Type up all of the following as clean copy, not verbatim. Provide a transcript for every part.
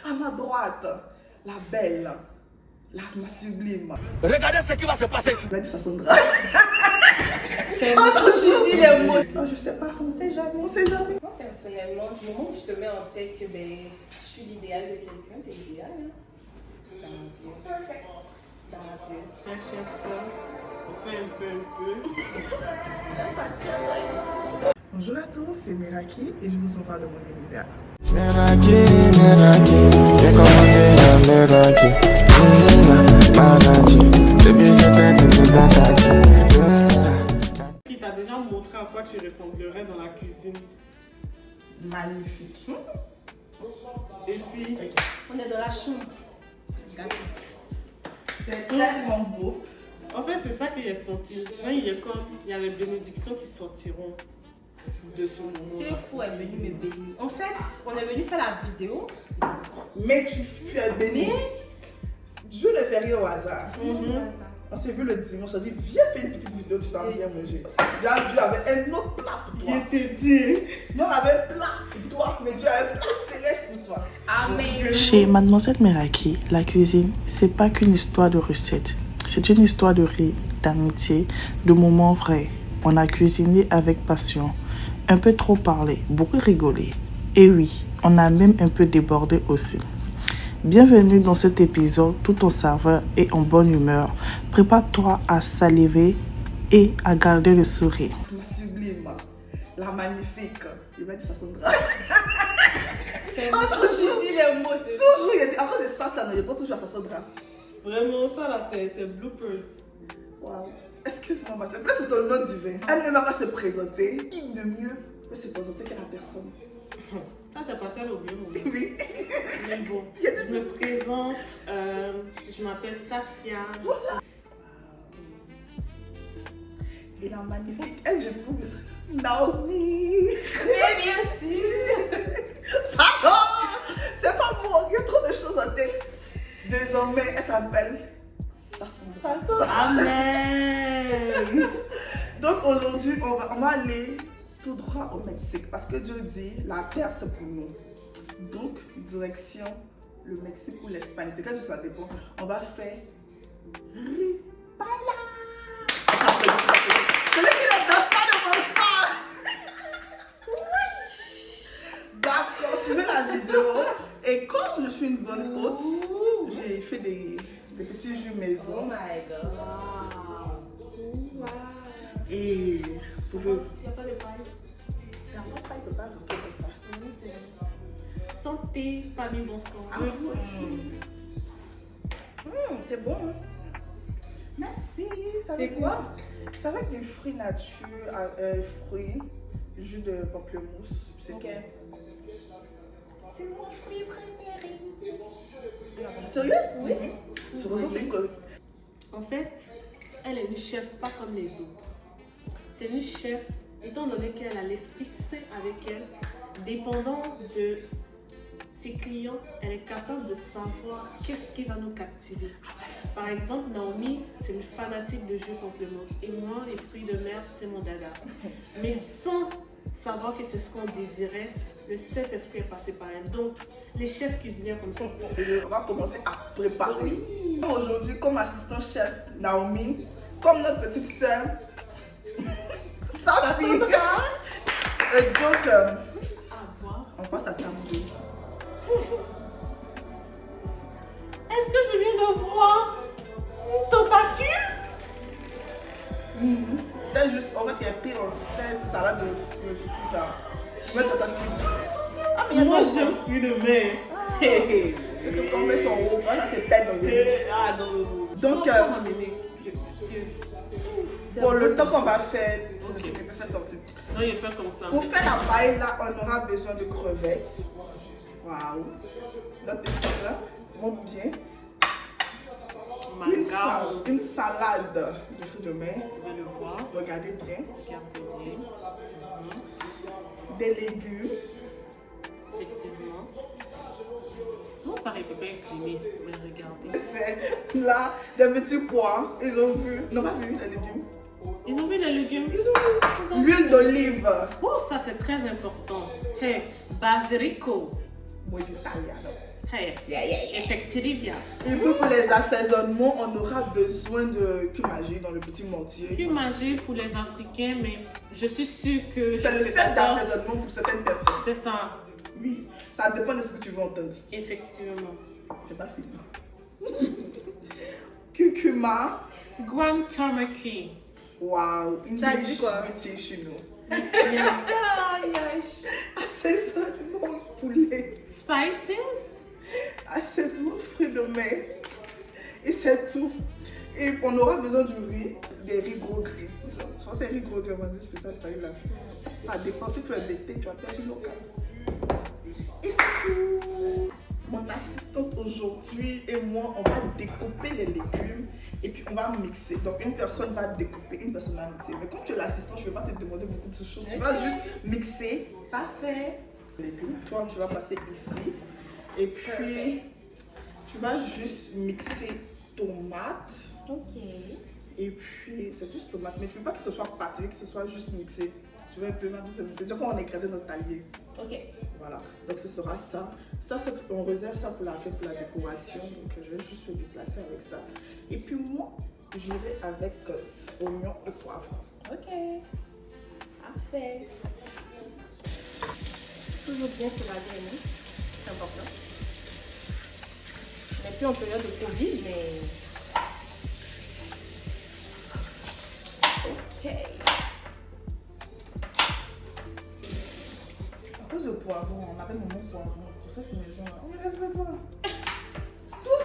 À ma droite, la belle, ma sublime. Regardez ce qui va se passer ici. Je vais dire ça, Sandra. Tu dis les mots. Oh, je sais pas, On sait jamais. on sait jamais. Moi, personnellement, du moment où tu te mets en tête que je suis l'idéal de quelqu'un, t'es l'idéal. Hein? Dans ma vie. Perfect. Dans ma vie. Un chef, on fait un peu. Bonjour à tous, c'est Meraki et je vous envoie de mon univers. Meraki, j'ai commandé un Meraki. Meraki, depuis j'étais dans ta vie. Qui t'a déjà montré à quoi tu ressemblerais dans la cuisine. Magnifique. Et puis, On est dans la chambre. C'est tellement beau. en fait, c'est ça que j'ai senti. Genre, il y a les bénédictions qui sortiront de ce moment. Ce fou est venu me bénir. En fait, on est venu faire la vidéo. Mais tu es béni. Je ne fais rien au hasard. On s'est vu le dimanche, on a dit viens faire une petite vidéo, tu vas bien manger. Dieu avait un autre plat pour toi. Il était dit. Dieu avait un plat pour toi, mais Dieu avait un plat céleste pour toi. Amen. Chez Mademoiselle Meraki, la cuisine, c'est pas qu'une histoire de recettes. C'est une histoire de riz, d'amitié, de moments vrais. On a cuisiné avec passion, un peu trop parlé, beaucoup rigolé. Et oui, on a même un peu débordé aussi. Bienvenue dans cet épisode tout en saveur et en bonne humeur. Prépare-toi à saliver et à garder le sourire. Ma sublime, la magnifique. Je vais dire ça, Sandra. Tu dis les mots. Toujours, il y a des... Après de ça, ça ne pas toujours à ça, Sandra. Vraiment, ça là, c'est bloopers. Waouh. Excuse-moi, ma soeur. C'est ton nom divin. Elle ne va pas se présenter. Qui de mieux peut se présenter que la personne? Ça, c'est passé au bureau. Oui. Mais bon, je me présente. Je m'appelle Safia. Et la magnifique, elle, je peux vous dire Naomi. Mais bien sûr. Alors, c'est pas moi, il y a trop de choses en tête. Désormais, elle s'appelle Sandra. Amen. Donc aujourd'hui, on va aller tout droit au Mexique parce que Dieu dit la terre c'est pour nous. Donc, direction le Mexique ou l'Espagne. C'est que ça dépend. On va faire Ripala. Celui qui ne danse pas ne mange pas. D'accord, suivez la vidéo. Et comme je suis une bonne hôte, j'ai fait des petits jus Oh maison. my god. Wow. Et vous pouvez. Il n'y a pas de paille. C'est un papa, il ne peut pas regarder ça. Santé, famille, bonsoir. Ah, vous aussi. C'est bon. Hein? Merci. C'est quoi? C'est avec des fruits nature, fruits, jus de pamplemousse. C'est Ok. tout. C'est mon fruit préféré. Sérieux? Oui. Sérieusement, c'est quoi? En fait, elle est une chef pas comme les autres. C'est une chef, étant donné qu'elle a l'esprit sain avec elle, dépendant de ses clients, elle est capable de savoir qu'est-ce qui va nous captiver. Par exemple, Naomi, c'est une fanatique de jus pamplemousse. Et moi, les fruits de mer, c'est mon dada. Mais sans savoir que c'est ce qu'on désirait, le Saint-Esprit est passé par elle. Donc, les chefs cuisinières comme ça. On va commencer à préparer. Aujourd'hui, comme assistant chef Naomi, comme notre petite soeur, Safi. Et donc, À voir. on passe à table. Est-ce que je viens de voir une tentacule? C'était juste, en fait, il y a pire, c'était salade de fruits là. Je vais tenter. Ah, mais il y a Moi, d'autres. j'aime fruits de mer. Hey. C'est que quand on met son haut, voilà, c'est tête dans le Ah non, non, non. Donc, Faut pas m'amener. pour le temps qu'on va faire, pour que quelqu'un fasse sortir. Non, il fait comme ça. Pour faire la paille, là, on aura besoin de crevettes. Waouh. Notre petite soeur, monte bien. Une salade de fruits de mer. Vous allez le voir. Regardez bien. Regardez bien. Des légumes. Effectivement. Non, ça ne peut pas incliner. Mais regardez. C'est là des petits pois. Ils ont vu. Ils n'ont pas vu les légumes. Ils ont vu les légumes. Ils ont vu. L'huile d'olive. Oh, ça c'est très important. Hey, basilico. Moi, j'italiano. Hey, Yeah, yeah, yeah. effectivement. Et puis pour les assaisonnements, on aura besoin de cumin dans le petit mortier. Cumin pour les Africains, mais je suis sûre que... C'est le set d'assaisonnement pour certaines personnes. C'est ça. Oui, ça dépend de ce que tu veux entendre. Effectivement. C'est pas fini. Curcuma. Ground turkey. Wow, Ça dit English quoi? British chez nous. Yes. Assaisonnement poulet. Spices. Assaisonnement fruits de mer. Et c'est tout. Et on aura besoin du riz, des riz gros gris. Ça c'est riz gros gris, on va dire spécial taille là. Ça dépend, si tu es l'été, tu as pas riz local. Et c'est tout. Mon assistante aujourd'hui et moi, on va découper les légumes et puis on va mixer. Donc une personne va découper, une personne va mixer. Mais comme tu es l'assistant, je ne vais pas te demander beaucoup de choses. Tu vas juste mixer. Parfait. Les légumes. Toi, tu vas passer ici. Et puis, tu vas juste mixer tomates. Ok. Et puis, c'est juste tomate. Mais tu ne veux pas que ce soit pâteux, que ce soit juste mixé. Tu veux un peu mixer. C'est déjà quand on écrasait notre talier. Ok. Voilà. Donc, ce sera ça. Ça, on réserve ça pour la fête, pour la décoration. Donc, je vais juste me déplacer avec ça. Et puis, moi, j'irai avec oignons et poivron. Ok. Parfait. Toujours bien se laver les mains. C'est important. On n'est plus en période de Covid, mais... Ok. À cause de poivron, on avait mon poivron pour cette maison-là. On ne respecte pas.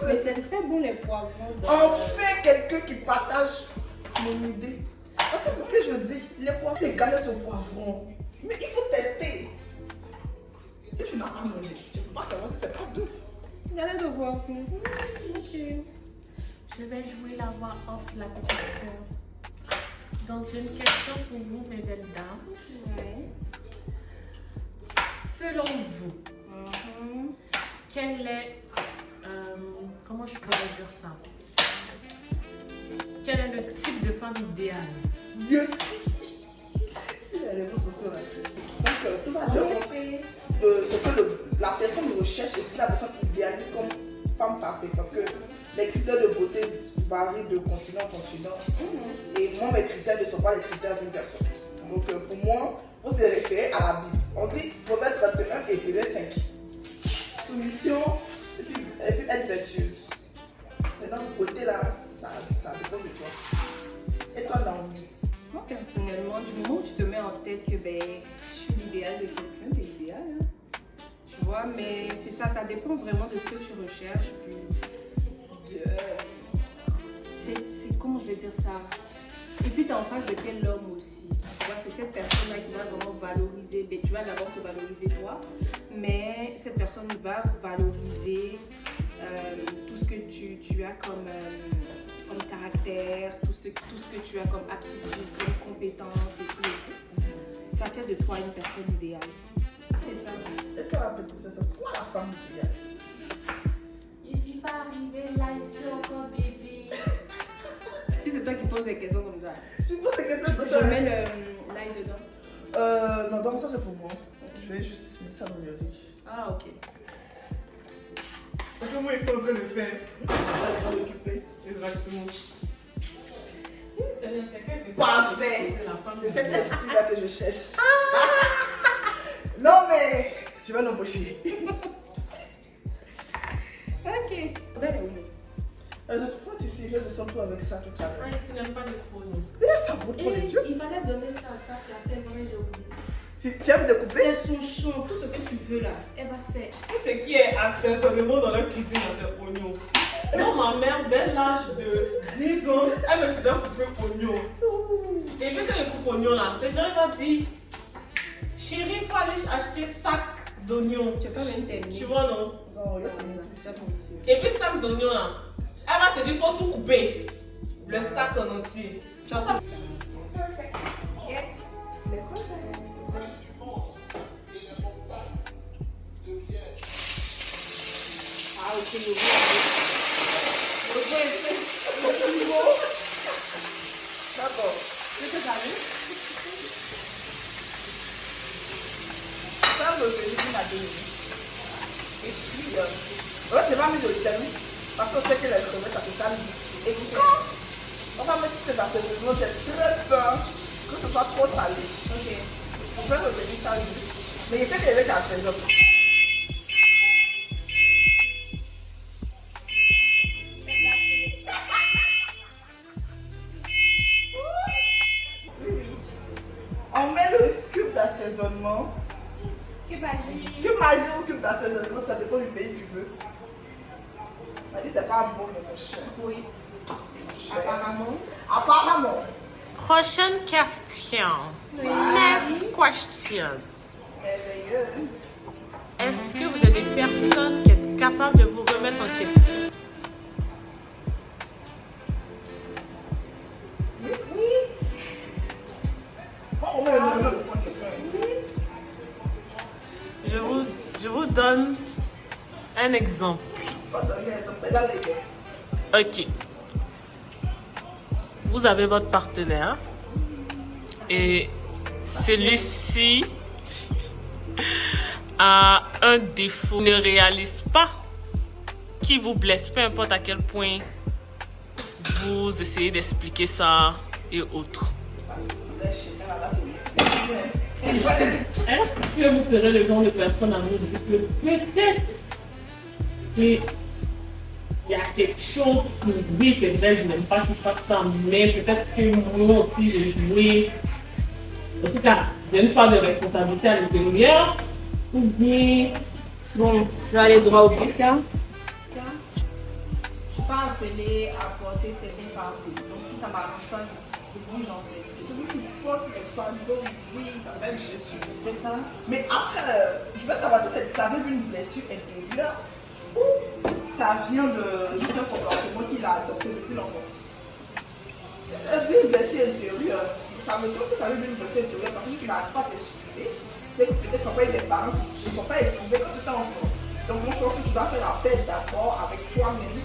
Mais c'est très bon les poivrons. Enfin, quelqu'un qui partage mon idée. Parce que c'est ce que je dis. Les poivrons, les galettes au poivron. Mais il faut tester. Si tu n'as pas mangé, tu ne peux pas savoir si c'est pas doux. Galette au poivron. Ok. Je vais jouer la voix off la compétition. Donc j'ai une question pour vous, mes belles dames. Ouais. Selon vous, quel est... comment je pourrais dire ça? Quel est le type de femme idéale? Mieux. Si les réseaux sociaux là. Donc, tout va bien. Ce que la personne recherche et si la personne idéalise comme femme parfaite. Parce que les critères de beauté varient de continent en continent. Et moi, mes critères ne sont pas les critères d'une personne. Donc, pour moi, il faut se référer à la Bible. On dit Proverbe 31 et Éphésiens 5. Soumission et puis être vertueuse. C'est dans le côté là, ça dépend de toi. Et toi, Naomi? Moi, personnellement, du moment où tu te mets en tête que je suis l'idéal de quelqu'un, t'es idéal. Hein? Tu vois, mais c'est ça, ça dépend vraiment de ce que tu recherches. Puis, c'est comment je vais dire ça? Et puis, tu es en face de quel homme aussi. Tu vois, c'est cette personne-là qui va vraiment valoriser. Tu vas d'abord te valoriser toi, mais cette personne va valoriser tout ce que tu as comme caractère, tout ce que tu as comme aptitude, comme compétence et tout. Ça fait de toi une personne idéale. C'est ça. Et toi, la petite sœur, c'est quoi la femme idéale? Je suis pas arrivée là, je suis encore bébé. Puis c'est toi qui poses des questions comme ça. Tu poses des questions comme Je ça? mets le live dedans. Non, donc ça c'est pour moi. Je vais juste mettre ça dans le riz. Ah, ok. Parce que moi, ils sont en train de faire. On va s'en occuper. Exactement. Parfait. C'est cette estime-là que je cherche. Non mais, je vais l'embaucher. Ok. Belle ou Je crois que tu je descends tout avec ça tout à l'heure. Tu n'aimes pas les chronos. Déjà, ça brûle pour les yeux. il fallait donner ça à sa place, elle va les oublier. Tu aimes découper? C'est son champ, tout ce que tu veux là, elle va faire. Tu sais ce qui est assaisonnement dans leur cuisine, c'est oignon. Moi, ma mère, dès l'âge de 10 ans, elle me faisait couper oignon. Et puis quand elle coupe oignon là, ces gens vont dire, chérie, il faut aller acheter sac d'oignons. Tu n'as pas même terminé. Tu vois, non? Non, il a fini tout ça. Et puis sac d'oignons là, elle va te dire, il faut tout couper. Le sac en entier. Tu vois ça? Perfect. Yes. Les contacts. Ah, ok, le beau. D'accord. C'est que ça arrive. Ça, le régime m'a donné. Et puis, en fait, j'ai pas mis de sel parce qu'on sait que les crevettes, ça se sale vite. Et quand on va mettre ces assaisonnements, j'ai très peur que ce soit trop salé. Ok. On peut retenir ça juste. Mais je sais que les mecs assaisonnent. On met le cube d'assaisonnement. Que vas-y. Cube magique ou cube d'assaisonnement, ça dépend du pays que tu veux. On m'a dit c'est pas bon, mais mon cher. Oui. Cher. Apparemment. Apparemment. Prochaine question. Next question. Merveilleux. Est-ce que vous êtes des personnes qui êtes capables de vous remettre en question? On met le point de question. Je vous donne un exemple. Faut donner un exemple. Là, les gars. Ok. Vous avez votre partenaire et celui-ci a un défaut, ne réalise pas, qui vous blesse, peu importe à quel point vous essayez d'expliquer ça et autres. Est-ce que vous serez le genre de personne à vous dire que peut-être qu'il y a quelque chose qui oui, c'est vrai, je n'aime pas qui se passe ça, mais peut-être que moi aussi j'ai joué. En tout cas, il y a une part de responsabilité à l'intérieur. Ou bien, Bon, je vais aller droit au but là. Je ne suis pas appelée à porter certains fardeaux. Donc si ça ne m'arrange pas, je bouge en fait. Celui qui porte les fardeaux dit, ça s'appelle Jésus. C'est ça. Mais après, je veux savoir si ça vient d'une blessure intérieure ou ça vient de juste un comportement qu'il a adopté depuis l'enfance. Si c'est une blessure intérieure, ça me trouve que ça vient d'une blessure intérieure parce que tu n'arrives pas à t'excuser. Peut-être que tu n'as pas eu des parents qui ne t'ont pas excusé quand tu étais enfant. Donc moi je pense que tu dois faire la paix d'abord avec toi-même.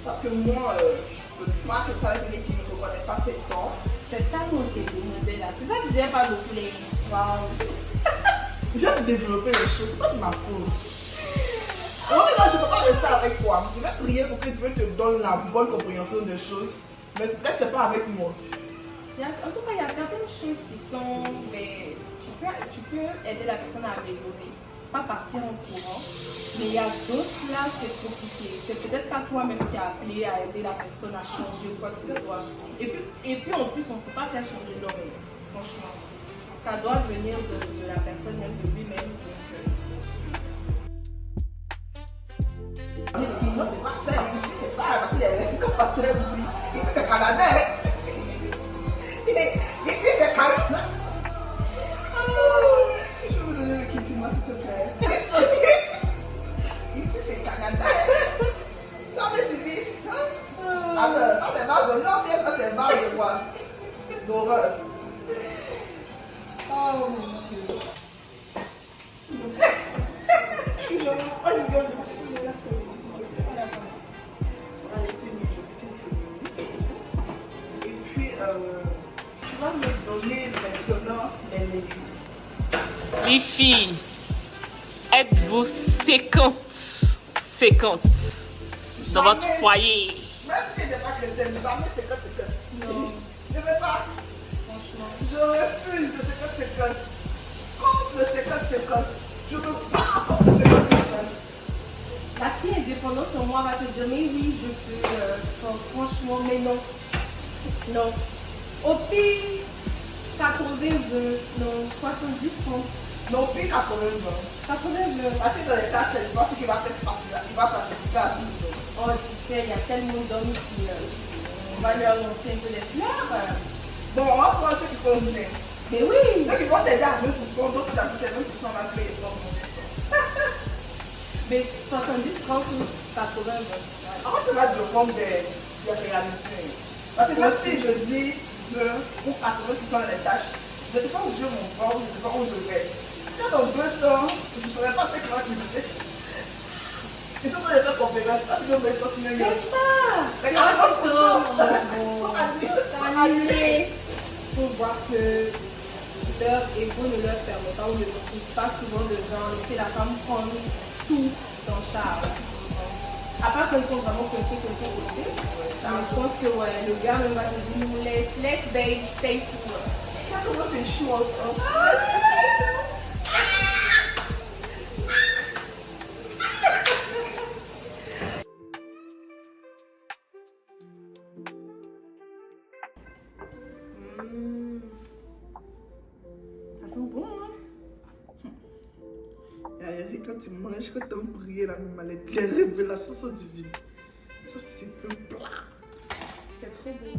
Parce que moi, je ne peux pas que ça venir qui ne reconnaît pas ses torts. C'est ça qu'on te demandait là. C'est ça que je disais pas beaucoup les. Wow. J'aime développer les choses, c'est pas de ma faute. En tout cas, je ne peux pas rester avec toi. Je vais prier pour que Dieu te donne la bonne compréhension des choses. Mais c'est pas avec moi. En tout cas, il y a certaines choses qui sont. Mais, tu peux aider la personne à améliorer. Pas partir en courant. Mais il y a d'autres là, c'est compliqué. C'est peut-être pas toi-même qui as appelé à aider la personne à changer ou quoi que ce soit. Et puis en plus, on ne peut pas faire changer l'oreille. Franchement. Ça doit venir de la personne même, de lui-même. Non, c'est pas ça. Ici, c'est ça. Parce qu'il y a comme pasteur dit. Ici, c'est Canada. Ici, c'est Canada. Si je peux vous donner le culture, s'il te plaît. Ici, c'est Canada. Ça, mais tu dis. Attends, ça, c'est base de non, bien, ça, c'est base de quoi? D'horreur. Oh mon Dieu. Je rigole, je vais la faire. On va laisser quelques minutes. Et puis, tu vas me donner maintenant les légumes. les filles, êtes-vous 50-50 dans votre foyer? Même si je n'ai pas chrétienne, jamais 50-50. Non. Je ne veux pas. Franchement. Je refuse le 50-50. Contre le 50-50. Je ne veux pas contre le 50-50. La fille indépendante sur moi va te dire, mais oui, je peux. Franchement, mais non. Non. Au pire, 80-20. Non, 70-30. Non plus 80-20. 80-20. Parce que dans les cas, je pense qu'il va participer à tout. Oh, tu sais, il y a tellement d'hommes qui. On va leur lancer un peu des fleurs. Bon, on va prendre ceux qui sont venus. Mais oui. Ceux qui vont t'aider à 20%, d'autres qui habitent à 20%, on va créer les pommes dans Mais 70-30 ou 80-20. En fait, ça va dépendre des réalités. Parce que même si je dis 2 ou 80% des tâches, je ne sais pas où Dieu m'envoie, je ne sais pas où je vais. Peut-être dans 2 ans, je ne saurais pas ce qu'il va cuisiner. Ils sont dans les deux conférences, là, tu dois me sortir même. C'est ça. Mais 40% sont annulés. Il faut voir que leur ego ne leur permet pas ou ne pousse pas souvent de genre laisser la femme prendre tout dans Charles. À part qu'ils sont vraiment coincés. Mais je pense que ouais, le gars même va te dire, nous laisse, babe, stay tout. Ça comment c'est chaud encore. Ça sent bon, hein? Quand tu manges, quand tu briller la mallette, les révélations sont divines. Ça, c'est un plat. C'est très beau.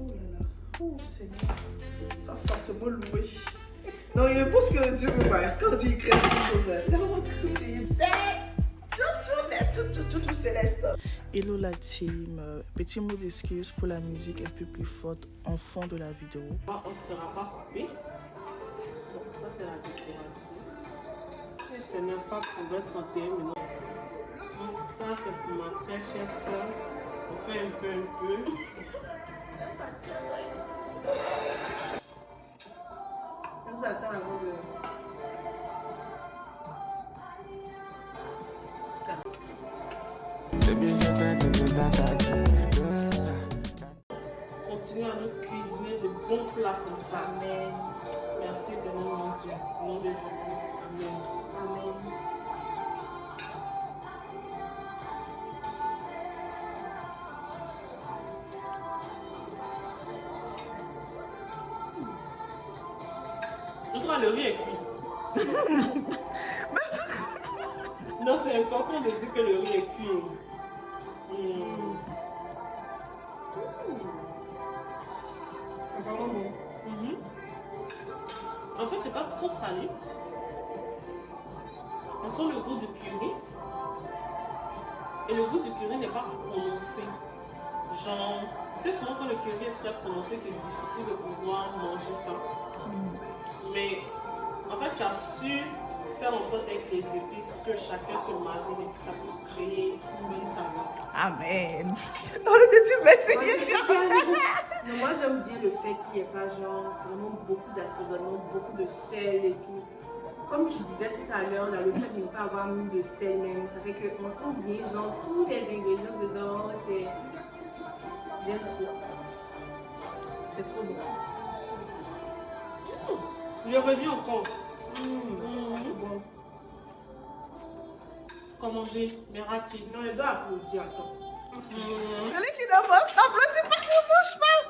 Oh là là. Oh Seigneur. Ça Fatima loué. Non, je pense que Dieu me va. Quand il crée quelque chose, il a vraiment tout créé. C'est tout céleste. Hello la team, petit mot d'excuse pour la musique un peu plus forte en fond de la vidéo. On ne sera pas coupé. Donc ça c'est la décoration. C'est 9 fois pour 21 minutes. Donc ça c'est pour ma très chère soeur. On fait un peu. Nous attendons avant de... Continuez à nous cuisiner de bons plats comme ça. Amen. Merci éternel mon Dieu. Au nom de Jésus. Amen. Amen. Je trouve le riz est cuit. Non, c'est important de dire que le riz est cuit. C'est vraiment bon. En fait, c'est pas trop salé. On sent le goût du curry. Et le goût du curry n'est pas prononcé. Genre, tu sais, souvent quand le curry est très prononcé, c'est difficile de pouvoir manger ça. Mais en fait, tu as su faire en sorte avec les épices que chacun se marine et que ça puisse créer une bonne saveur. Amen. On le dit, merci. Mais moi j'aime bien le fait qu'il n'y ait pas genre vraiment beaucoup d'assaisonnement, beaucoup de sel et tout. Comme tu disais tout à l'heure, là, le fait de ne pas avoir mis de sel même, ça fait qu'on sent bien genre tous les ingrédients dedans. J'aime trop. C'est trop bon. Je reviens encore. Bon. Comment manger, mais raté. Non, elle doit applaudir, attends. Celui qui n'a pas applaudi par ne mange pas.